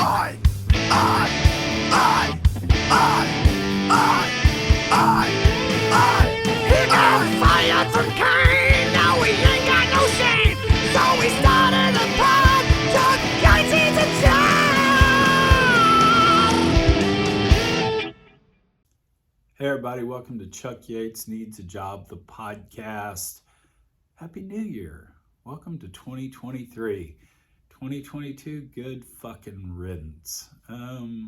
He got fired from Kane, now we ain't got no shame. So we started a pod, Yates Needs a job. Hey everybody, welcome to Chuck Yates Needs a Job, the podcast. Happy New Year. Welcome to 2023. 2022, good fucking riddance. I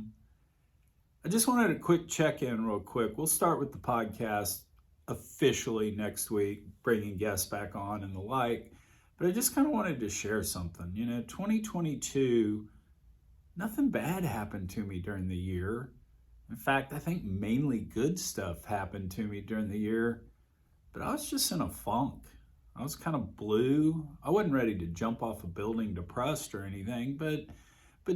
just wanted a quick check-in real quick. We'll start with the podcast officially next week, bringing guests back on and the like. But I just kind of wanted to share something. 2022, nothing bad happened to me during the year. In fact, I think mainly good stuff happened to me during the year. But I was just in a funk. I was kind of blue. I wasn't ready to jump off a building depressed or anything, but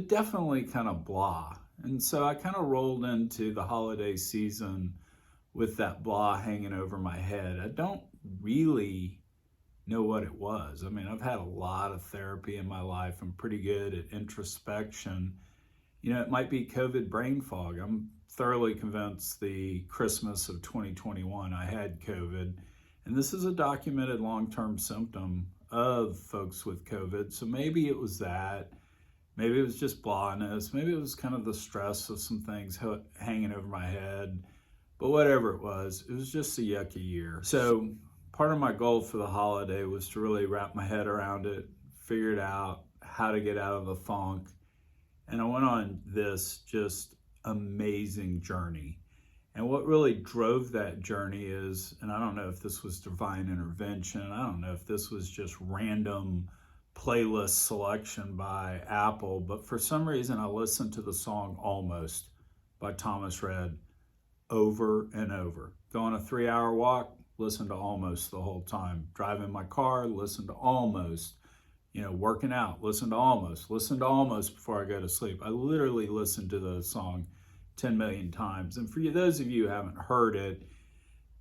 definitely kind of blah. And so I kind of rolled into the holiday season with that blah hanging over my head. I don't really know what it was. I mean, I've had a lot of therapy in my life. I'm pretty good at introspection. It might be COVID brain fog. I'm thoroughly convinced the Christmas of 2021 I had COVID. And this is a documented long-term symptom of folks with COVID. So maybe it was that. Maybe it was just blahness. Maybe it was kind of the stress of some things hanging over my head. But whatever it was just a yucky year. So part of my goal for the holiday was to really wrap my head around it, figure it out, how to get out of the funk. And I went on this just amazing journey. And what really drove that journey is, and I don't know if this was divine intervention, I don't know if this was just random playlist selection by Apple, but for some reason I listened to the song Almost by Thomas Rhett over and over. Go on a 3-hour walk, listen to Almost the whole time. Driving my car, listen to Almost. Working out, listen to Almost before I go to sleep. I literally listened to the song 10 million times. And for those of you who haven't heard it,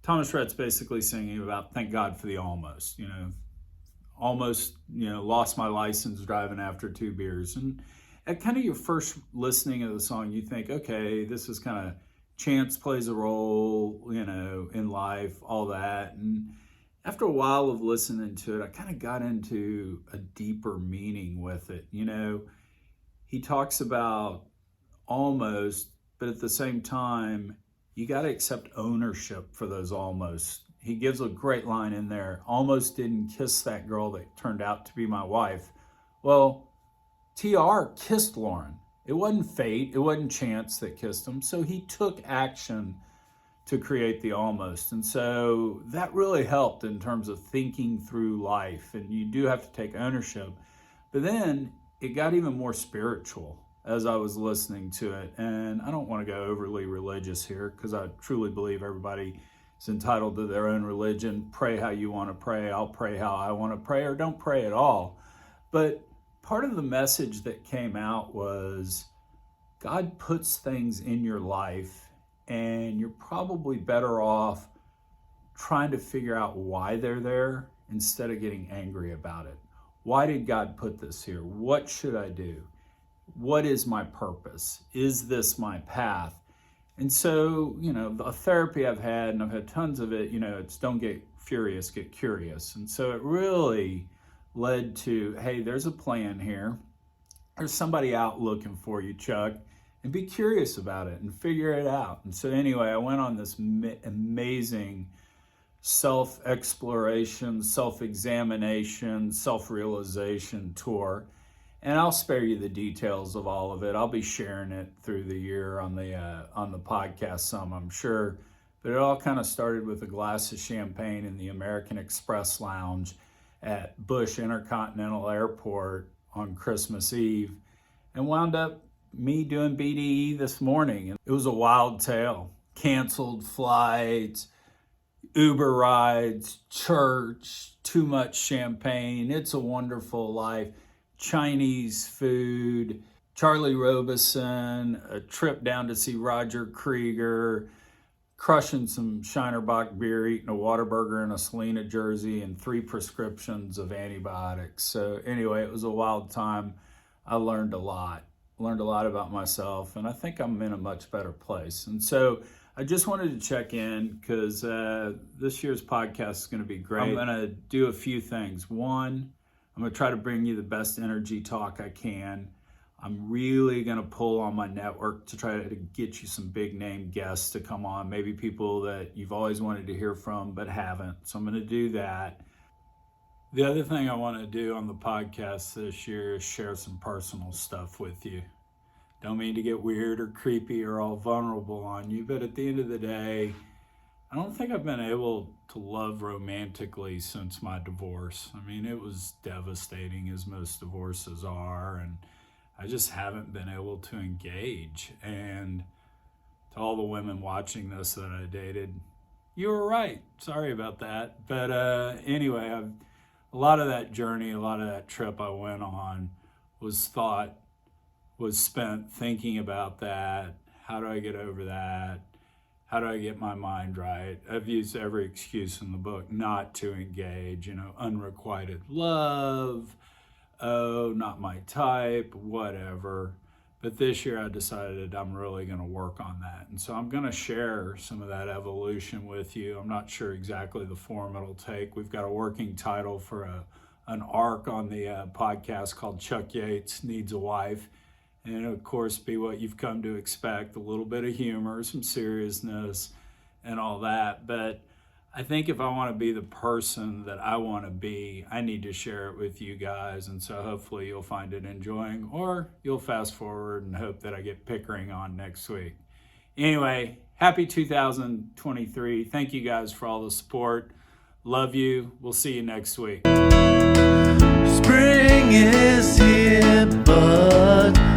Thomas Rhett's basically singing about thank God for the almost. Almost, lost my license driving after 2 beers. And at kind of your first listening of the song, you think, okay, this is kind of chance plays a role, in life, all that. And after a while of listening to it, I kind of got into a deeper meaning with it. He talks about almost, but at the same time, you got to accept ownership for those almost. He gives a great line in there. Almost didn't kiss that girl that turned out to be my wife. Well, TR kissed Lauren. It wasn't fate. It wasn't chance that kissed him. So he took action to create the almost. And so that really helped in terms of thinking through life. And you do have to take ownership. But then it got even more spiritual as I was listening to it. And I don't want to go overly religious here because I truly believe everybody is entitled to their own religion. Pray how you want to pray. I'll pray how I want to pray, or don't pray at all. But part of the message that came out was God puts things in your life and you're probably better off trying to figure out why they're there instead of getting angry about it. Why did God put this here? What should I do? What is my purpose? Is this my path? And so, the therapy I've had, and I've had tons of it, it's don't get furious, get curious. And so it really led to, hey, there's a plan here. There's somebody out looking for you, Chuck, and be curious about it and figure it out. And so anyway, I went on this amazing self-exploration, self-examination, self-realization tour. And I'll spare you the details of all of it. I'll be sharing it through the year on the podcast some, I'm sure. But it all kind of started with a glass of champagne in the American Express Lounge at Bush Intercontinental Airport on Christmas Eve, and wound up me doing BDE this morning. It was a wild tale. Canceled flights, Uber rides, church, too much champagne. It's a wonderful life. Chinese food, Charlie Robeson, a trip down to see Roger Krieger, crushing some Shinerbach beer, eating a Whataburger and a Selena jersey, and 3 prescriptions of antibiotics. So anyway, it was a wild time. I learned a lot learned a lot about myself, and I think I'm in a much better place. And so I just wanted to check in because this year's podcast is going to be great. I'm going to do a few things. One, I'm going to try to bring you the best energy talk I can. I'm really going to pull on my network to try to get you some big name guests to come on, maybe people that you've always wanted to hear from but haven't. So I'm going to do that. The other thing I want to do on the podcast this year is share some personal stuff with you. Don't mean to get weird or creepy or all vulnerable on you, but at the end of the day, I don't think I've been able to love romantically since my divorce. I mean, it was devastating, as most divorces are, and I just haven't been able to engage. And to all the women watching this that I dated, you were right. Sorry about that. But anyway, a lot of that journey, a lot of that trip I went on was spent thinking about that. How do I get over that? How do I get my mind right? I've used every excuse in the book not to engage, unrequited love, oh, not my type, whatever. But this year I decided I'm really going to work on that. And so I'm going to share some of that evolution with you. I'm not sure exactly the form it'll take. We've got a working title for an arc on the podcast called Chuck Yates Needs a Wife. And it'll, of course, be what you've come to expect, a little bit of humor, some seriousness, and all that. But I think if I want to be the person that I want to be, I need to share it with you guys. And so hopefully you'll find it enjoying, or you'll fast forward and hope that I get Pickering on next week. Anyway, happy 2023. Thank you guys for all the support. Love you. We'll see you next week. Spring is here, but